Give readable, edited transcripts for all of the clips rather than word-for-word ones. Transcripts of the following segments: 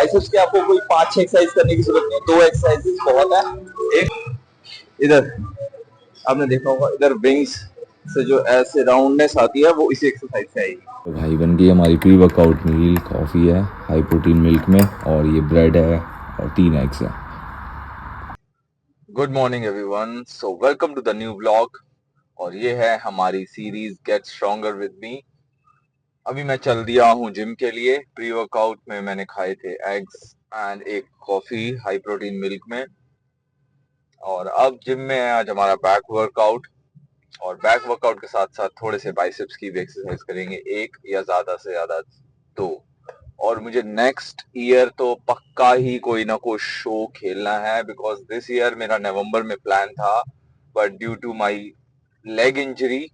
Biceps के आपको कोई 5-6 एक्सरसाइज करने की जरूरत नहीं है, 2 एक्सरसाइजेस बहुत है। एक इधर आपने देखा होगा, इधर विंग्स से जो ऐसे राउंडनेस आती है वो इसी एक्सरसाइज से आएगी। तो भाई बन गई हमारी प्री वर्कआउट मील। कॉफ़ी है हाई प्रोटीन मिल्क में, और ये ब्रेड है और 3 एग्स है। Good morning everyone, so welcome to the new vlog. और ये है हमारी series get stronger with me. अभी मैं चल दिया हूँ जिम के लिए। प्री वर्कआउट में मैंने खाए थे एग्स एंड एक कॉफी हाई प्रोटीन मिल्क में। और अब जिम में है आज हमारा बैक वर्कआउट, और बैक वर्कआउट के साथ साथ थोड़े से बाइसेप्स की भी एक्सरसाइज करेंगे, एक या ज्यादा से ज्यादा 2। और मुझे नेक्स्ट ईयर तो पक्का ही कोई ना कोई शो खेलना है, बिकॉज दिस ईयर मेरा नवंबर में प्लान था, but due to my leg injury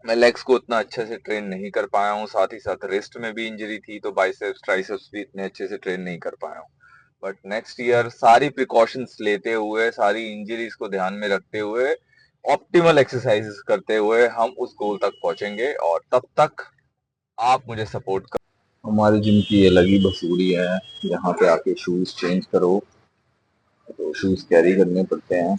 मैं लेग्स को उतना अच्छे से ट्रेन नहीं कर पाया हूँ। साथ ही साथ रिस्ट में भी इंजरी थी, तो बाइसेप्स ट्राइसेप्स भी इतने अच्छे से ट्रेन नहीं कर पाया हूँ। बट नेक्स्ट ईयर सारी प्रिकॉशंस लेते हुए, सारी इंजरीज को ध्यान में रखते हुए, ऑप्टिमल एक्सरसाइजेस करते हुए हम उस गोल तक पहुंचेंगे। और तब तक आप मुझे सपोर्ट कर। हमारे जिम की ये लगी बसूरी है, यहाँ पे आके शूज चेंज करो तो शूज कैरी करने पड़ते हैं।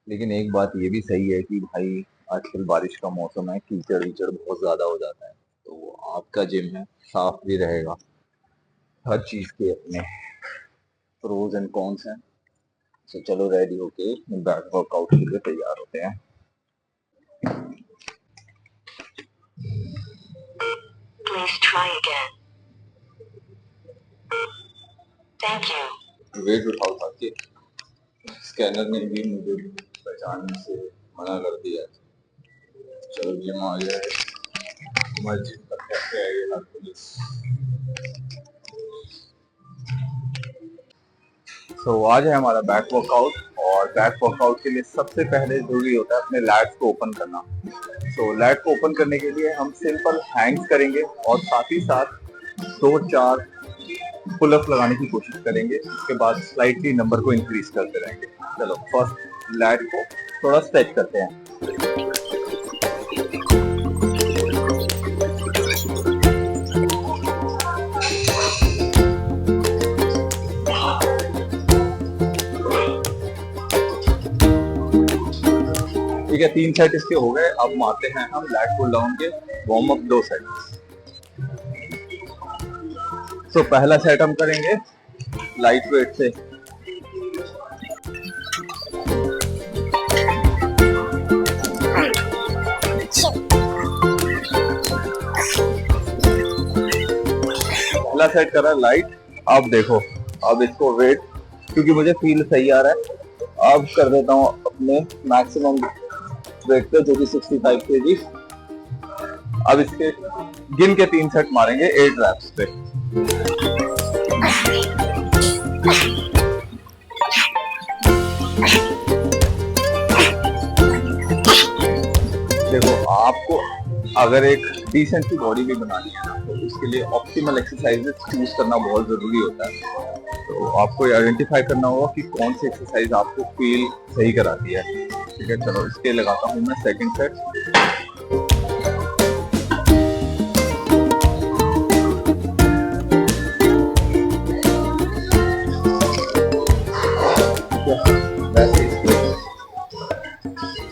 लेकिन एक बात ये भी सही है कि भाई आजकल बारिश का मौसम है, कीचड़ वीचड़ बहुत ज्यादा हो जाता है, तो आपका जिम है साफ भी रहेगा। हर चीज के अपने प्रोज एंड कॉन्स हैं। तो चलो रेडी होके बैक वर्कआउट के लिए तैयार होते हैं। Please try again. Thank you. Weight उठा उठा के स्कैनर ने भी मुझे पहचानने से मना कर दिया। चलो जिम आ गया है, हमारे जिम का कैफे है ये पुलिस। तो आज है हमारा बैक वर्कआउट, और बैक वर्कआउट के लिए सबसे पहले जरूरी होता है अपने लैट्स को ओपन करना। तो लैट को ओपन करने के लिए हम सिंपल हैंग्स करेंगे, और साथ ही साथ 2-4 पुलअप लगाने की कोशिश करेंगे। उसके बाद स्लाइटली नंबर को इंक्रीज करते रहेंगे। चलो फर्स्ट लैट को थोड़ा स्ट्रेच करते हैं। ठीक है, 3 सेट इसके हो गए। अब मारते हैं हम लैट पुल डाउन के वार्म अप 2 सेट। तो पहला सेट हम करेंगे लाइट वेट से। पहला सेट करा लाइट। अब देखो, अब इसको वेट, क्योंकि मुझे फील सही आ रहा है, अब कर देता हूँ अपने मैक्सिमम वेट पे, जो कि 65 kg। अब इसके गिन के 3 सेट मारेंगे 8 रैप्स पे। देखो, आपको अगर एक डिसेंट सी बॉडी भी बनानी है ना, तो उसके लिए ऑप्टिमल एक्सरसाइजेस चूज करना बहुत जरूरी होता है। तो आपको आइडेंटिफाई करना होगा कि कौन सी एक्सरसाइज आपको फील सही कराती है। ठीक है, चलो इसके लगाता हूँ मैं सेकंड सेट।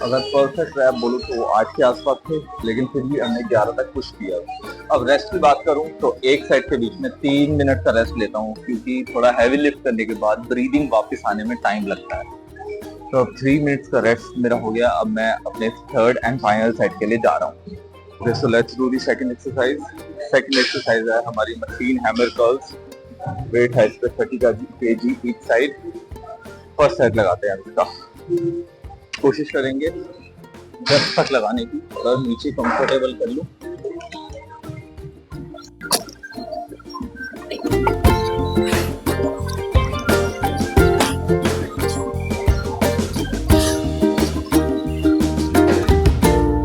अगर परफेक्ट रैप बोलूं तो 8 के आसपास थे, लेकिन फिर भी हमने 11 तक पुश किया। अब रेस्ट की बात करूं तो एक सेट के बीच में 3 मिनट का रेस्ट लेता हूं, क्योंकि थोड़ा हैवी लिफ्ट करने के बाद ब्रीदिंग वापस आने में टाइम लगता है। तो अब 3 मिनट्स का रेस्ट मेरा हो गया। अब मैं अपने थर्ड एंड फाइनल सेट के लिए जा रहा हूँ। So let's do the second exercise. Second exercise है हमारी मशीन हैमर कर्ल्स। वेट है इस पे 30 kg each side. First set लगाते हैं इसका। कोशिश करेंगे 10 तक लगाने की, और नीचे कंफर्टेबल कर लूं।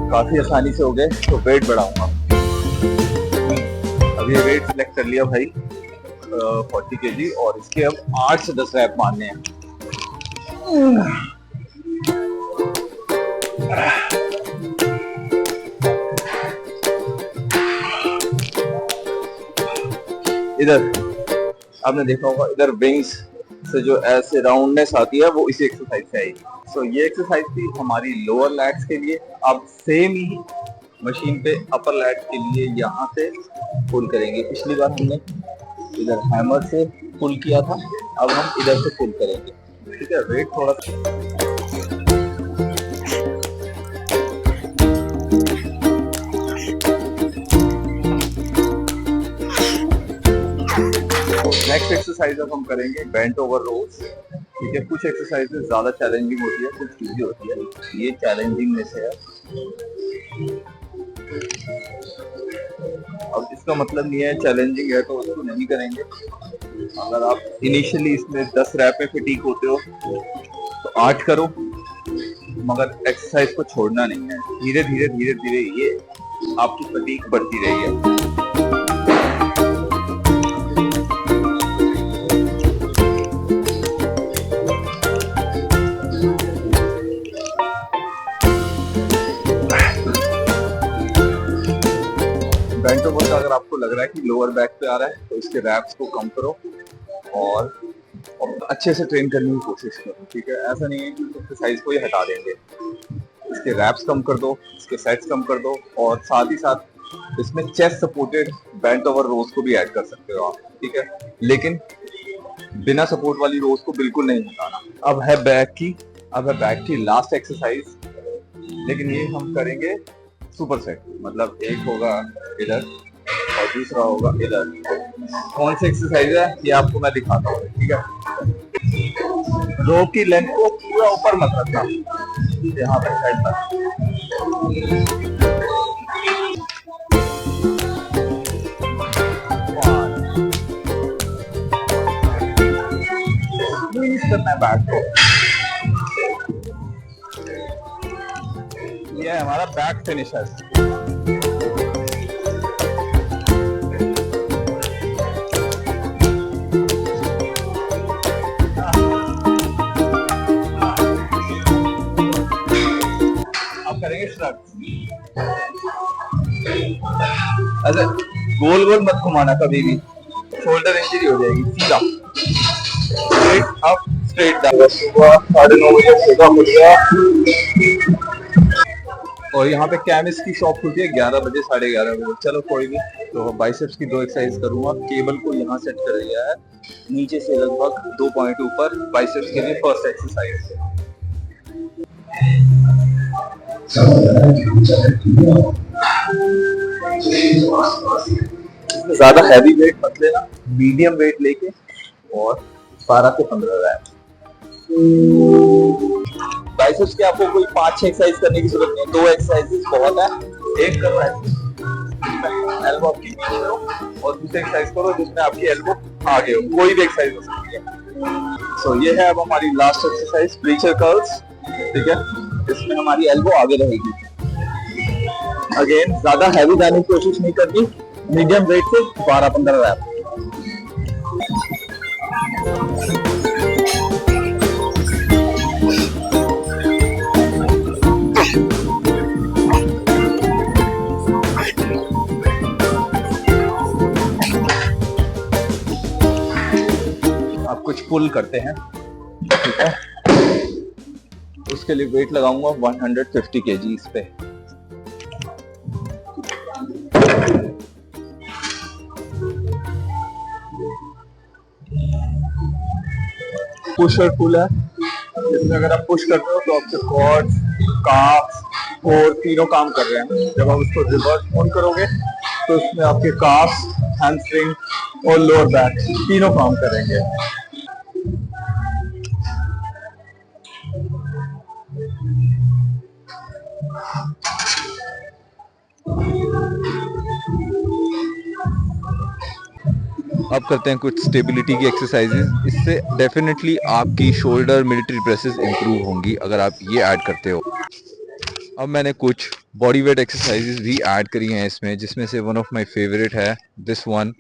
काफी आसानी से हो गए, तो वेट बढ़ाऊंगा। अब ये वेट सिलेक्ट कर लिया भाई 40 kg, और इसके अब 8 से 10 रैप मारने हैं। इधर आपने देखा होगा इधर विंग्स से जो ऐसे राउंडनेस आती है वो इसी एक्सरसाइज से आएगी। सो ये एक्सरसाइज थी हमारी लोअर लैट्स के लिए। अब सेम ही मशीन पे अपर लैट्स के लिए यहाँ से पुल करेंगे। पिछली बार हमने इधर हैमर से पुल किया था, अब हम इधर से पुल करेंगे। ठीक है, वेट थोड़ा नेक्स्ट एक्सरसाइज अब हम करेंगे बेंट ओवर रोज। ठीक है, कुछ एक्सरसाइजेस ज्यादा चैलेंजिंग होती है, कुछ इजी होती है। ये चैलेंजिंग में से है। अब इसका मतलब नहीं है चैलेंजिंग है तो उसको नहीं करेंगे। अगर आप इनिशियली इसमें 10 रैप में फटीक होते हो तो 8 करो, मगर एक्सरसाइज को छोड़ना नहीं है। धीरे धीरे धीरे धीरे ये आपकी फटीक बढ़ती रही है। बेंट ओवर का अगर आपको लग रहा है कि लोअर बैक पे आ रहा है तो इसके रैप्स को कम करो और अच्छे से ट्रेन करने की कोशिश करो। ठीक है, ऐसा नहीं है कि एक्सरसाइज को ही हटा देंगे। इसके रैप्स कम कर दो, इसके सेट्स कम कर दो, और साथ ही साथ इसमें चेस्ट सपोर्टेड बेंट ओवर रोज को भी ऐड कर सकते हो आप। ठीक है, लेकिन बिना सपोर्ट वाली रोज को बिल्कुल नहीं हटाना। अब है बैक की लास्ट एक्सरसाइज, लेकिन ये हम करेंगे सुपर सेट। मतलब एक होगा इधर और दूसरा होगा इधर। कौन सी एक्सरसाइज है ये आपको मैं दिखाता हूँ। ठीक है, रोप की लेंथ को पूरा ऊपर मत रखना, यहाँ पर साइड पर। करना है बैक को। ये है हमारा बैक फिनिशर। अब करेंगे श्रग। ऐसे गोल गोल मत घुमाना कभी भी, शोल्डर इंजरी हो जाएगी। सीधा स्ट्रेट अप स्ट्रेट डाउन। सुबह 9:30 बजे सुबह और यहाँ पे केमिस्ट की शॉप खुलती है 11 बजे 11:30 बजे। चलो कोई नहीं, तो बाइसेप्स की 2 एक्सरसाइज करूंगा। केबल को यहाँ सेट कर दिया है, नीचे से लगभग 2 पॉइंट ऊपर। बाइसेप्स के लिए फर्स्ट एक्सरसाइज। ज्यादा हैवी वेट मत लेना, मीडियम वेट लेके और 12 से 15 रैप। बाइसेप्स के आपको कोई 5-6 एक्सरसाइज करने की जरूरत नहीं है, 2 एक्सरसाइजेस बहुत है। एक करो ऐसे एल्बो आपकी पीछे हो, और दूसरी एक्सरसाइज करो जिसमें आपकी एल्बो आगे हो। कोई भी एक्सरसाइज हो सकती है। सो ये है अब हमारी लास्ट एक्सरसाइज, प्रीचर कर्ल्स। ठीक है, इसमें हमारी एल्बो आगे रहेगी। अगेन ज्यादा हैवी जाने की कोशिश नहीं करनी, मीडियम वेट से 12-15 रैप। अब कुछ पुल करते हैं। ठीक है, उसके लिए वेट लगाऊंगा 150 kg इस पे। पुश और पुल है, इसमें अगर आप पुश करते हो तो आपके क्वाड्स, काफ्स, कोर तीनों काम कर रहे हैं। जब आप उसको रिवर्स ऑन करोगे तो इसमें आपके काफ्स, हैमस्ट्रिंग और लोअर बैक तीनों काम करेंगे। अब करते हैं कुछ स्टेबिलिटी की एक्सरसाइजेस। इससे डेफिनेटली आपकी शोल्डर मिलिट्री प्रेसेस इंप्रूव होंगी अगर आप ये ऐड करते हो। अब मैंने कुछ बॉडी वेट एक्सरसाइजेस भी ऐड करी हैं इसमें, जिसमें से वन ऑफ माय फेवरेट है दिस वन।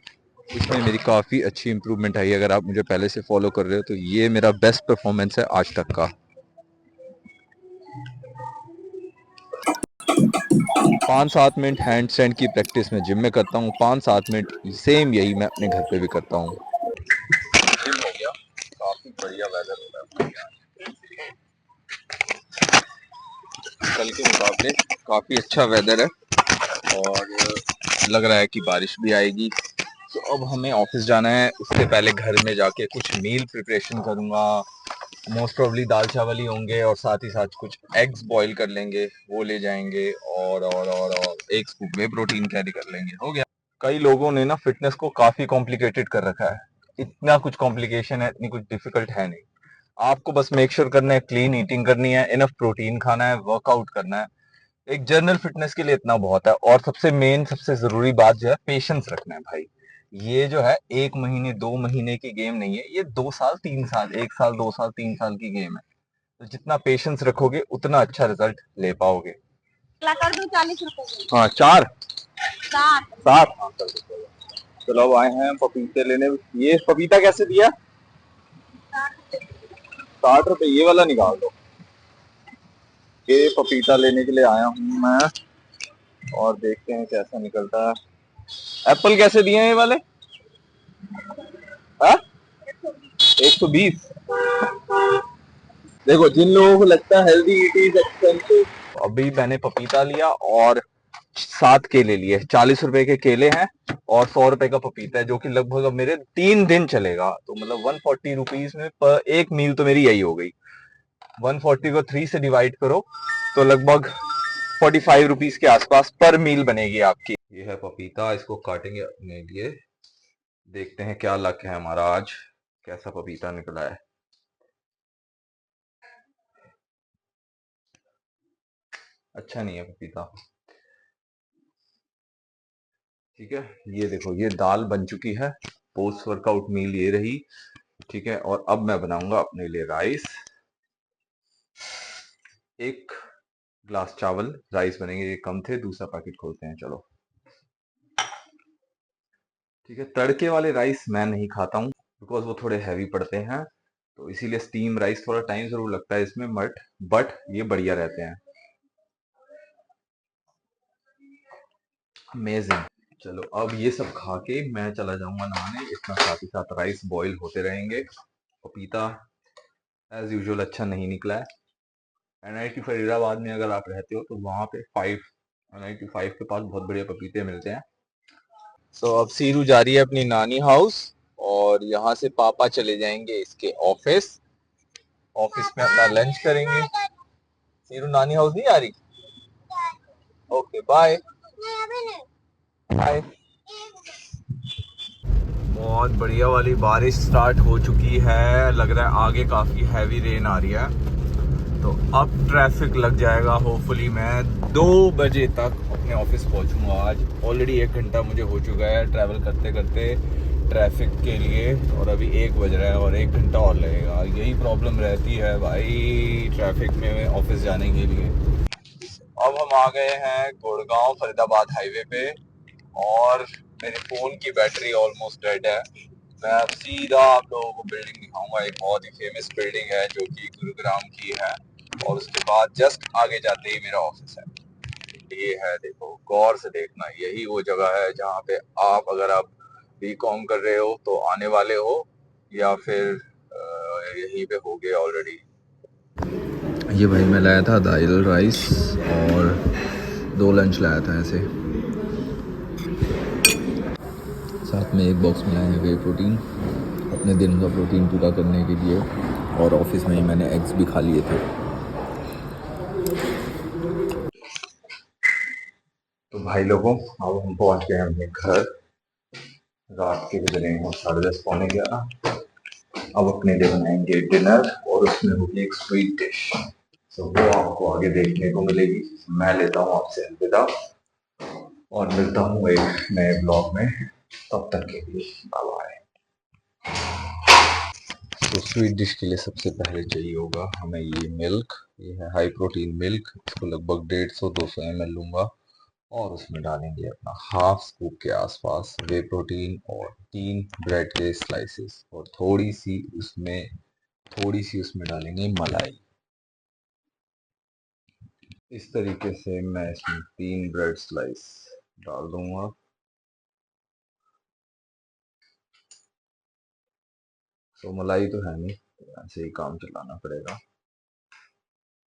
इसमें मेरी काफ़ी अच्छी इंप्रूवमेंट आई। अगर आप मुझे पहले से फॉलो कर रहे हो तो ये मेरा बेस्ट परफॉर्मेंस है आज तक का। 5-7 मिनट हैंड स्टैंड की प्रैक्टिस में जिम में करता हूँ, 5-7 मिनट सेम यही मैं अपने घर पे भी करता हूँ। बढ़िया वेदर हो रहा है यहाँ। कल के मुकाबले काफी अच्छा वेदर है और लग रहा है कि बारिश भी आएगी। तो अब हमें ऑफिस जाना है, उससे पहले घर में जाके कुछ मील प्रिपरेशन करूंगा। मोस्ट प्रोबेबली दाल चावल ही होंगे और साथ ही साथ कुछ एग्स बॉईल कर लेंगे, वो ले जाएंगे और एक स्कूप वे प्रोटीन कैरी कर लेंगे, हो गया। कई लोगों ने ना फिटनेस को काफी कॉम्प्लिकेटेड कर रखा है। इतना कुछ कॉम्प्लिकेशन है, इतनी कुछ डिफिकल्ट है नहीं। आपको बस मेक श्योर करना है, क्लीन ईटिंग करनी है, इनफ प्रोटीन खाना है, वर्कआउट करना है। एक जनरल फिटनेस के लिए इतना बहुत है। और सबसे मेन सबसे जरूरी बात जो है, पेशेंस रखना है भाई। ये जो है 1 महीने 2 महीने की गेम नहीं है, ये 2 साल 3 साल, 1 साल 2 साल 3 साल की गेम है। तो जितना पेशेंस रखोगे उतना अच्छा रिजल्ट ले पाओगे। कर दो 40 रुपए। हाँ, 4 7 हाँ कर दो। चलो अब आए हैं पपीते लेने। ये पपीता कैसे दिया? 60 रुपए। ये वाला निकाल दो। ये पपीता लेने के लिए आया हूँ मैं और देखते हैं कैसा निकलता है। एप्पल कैसे दिए हैं ये वाले? 120। देखो, जिन लोगों को लगता है हेल्दी इट इज एक्सपेंसिव। अभी मैंने पपीता लिया और 7 केले लिए। 40 रुपए के केले हैं और 100 रुपए का पपीता है, जो कि लगभग अब मेरे 3 दिन चलेगा। तो मतलब 140 रुपीज में पर एक मील तो मेरी यही हो गई। 140 को 3 से डिवाइड करो तो लगभग 45 रुपीज के आसपास पर मील बनेगी आपकी। ये है पपीता, इसको काटेंगे अपने लिए। देखते हैं क्या लक है हमारा आज, कैसा पपीता निकला है। अच्छा नहीं है पपीता। ठीक है, ये देखो, ये दाल बन चुकी है। पोस्ट वर्कआउट मील ये रही। ठीक है, और अब मैं बनाऊंगा अपने लिए राइस। एक ग्लास चावल, राइस बनेंगे। ये कम थे, दूसरा पैकेट खोलते हैं, चलो। ठीक है, तड़के वाले राइस मैं नहीं खाता हूँ, बिकॉज वो थोड़े हैवी पड़ते हैं। तो इसीलिए स्टीम राइस, थोड़ा टाइम जरूर लगता है इसमें, बट ये बढ़िया रहते हैं। अमेजिंग। चलो अब ये सब खा के मैं चला जाऊंगा नहाने, इतना साथ ही साथ राइस बॉईल होते रहेंगे। पपीता एज यूजुअल अच्छा नहीं निकला है। NIT फरीदाबाद में अगर आप रहते हो तो वहां पे 5 NIT 5 के पास बहुत बढ़िया पपीते मिलते हैं। तो अब सीरू जा रही है अपनी नानी हाउस और यहाँ से पापा चले जाएंगे इसके ऑफिस। ऑफिस में अपना लंच करेंगे। सीरू नानी हाउस नहीं आ रही? Okay, bye bye. बहुत बढ़िया वाली बारिश स्टार्ट हो चुकी है, लग रहा है आगे काफी हैवी रेन आ रही है। तो अब ट्रैफिक लग जाएगा। होपफुली मैं 2 बजे तक अपने ऑफिस पहुंचूंगा आज। ऑलरेडी 1 घंटा मुझे हो चुका है ट्रैवल करते करते ट्रैफिक के लिए, और अभी 1 बज रहा है और 1 घंटा और लगेगा। यही प्रॉब्लम रहती है भाई ट्रैफिक में ऑफिस जाने के लिए। अब हम आ गए हैं गुड़गांव फरीदाबाद हाईवे पे और मेरे फोन की बैटरी ऑलमोस्ट डेड है। मैं अब सीधा आप लोगों को बिल्डिंग दिखाऊंगा। एक बहुत ही फेमस बिल्डिंग है जो कि गुरुग्राम की है और उसके बाद जस्ट आगे जाते ही मेरा ऑफिस है। ये है, देखो गौर से देखना, यही वो जगह है जहाँ पे आप, अगर आप बीकॉम कर रहे हो तो आने वाले हो, या फिर यहीं पे हो गए ऑलरेडी। ये भाई मैं लाया था दाल राइस और 2 लंच लाया था ऐसे। साथ में एक बॉक्स में लाए हैं वे प्रोटीन, अपने दिन का प्रोटीन पूरा करने के लिए। और ऑफिस में ही मैंने एग्स भी खा लिए थे। तो भाई लोगों, अब हम पहुंच गए हैं अपने घर। रात के बज रहे हैं 10:30 11:15। अब अपने लिए बनाएंगे डिनर और उसमें होगी एक स्वीट डिश। तो वो आपको आगे देखने को मिलेगी। मैं लेता हूँ आपसे अलविदा और मिलता हूँ एक नए ब्लॉग में। तब तक के लिए बाय बाय। तो स्वीट डिश के लिए सबसे पहले चाहिए होगा हमें ये मिल्क। ये है हाई प्रोटीन मिल्क। इसको लगभग 150-200 ml लूंगा और उसमें डालेंगे अपना हाफ स्कूप के आसपास वे प्रोटीन और 3 ब्रेड के स्लाइसेस, और थोड़ी सी उसमें डालेंगे मलाई। इस तरीके से मैं इसमें 3 ब्रेड स्लाइस डाल दूंगा। तो मलाई तो है नहीं, ऐसे ही काम चलाना पड़ेगा।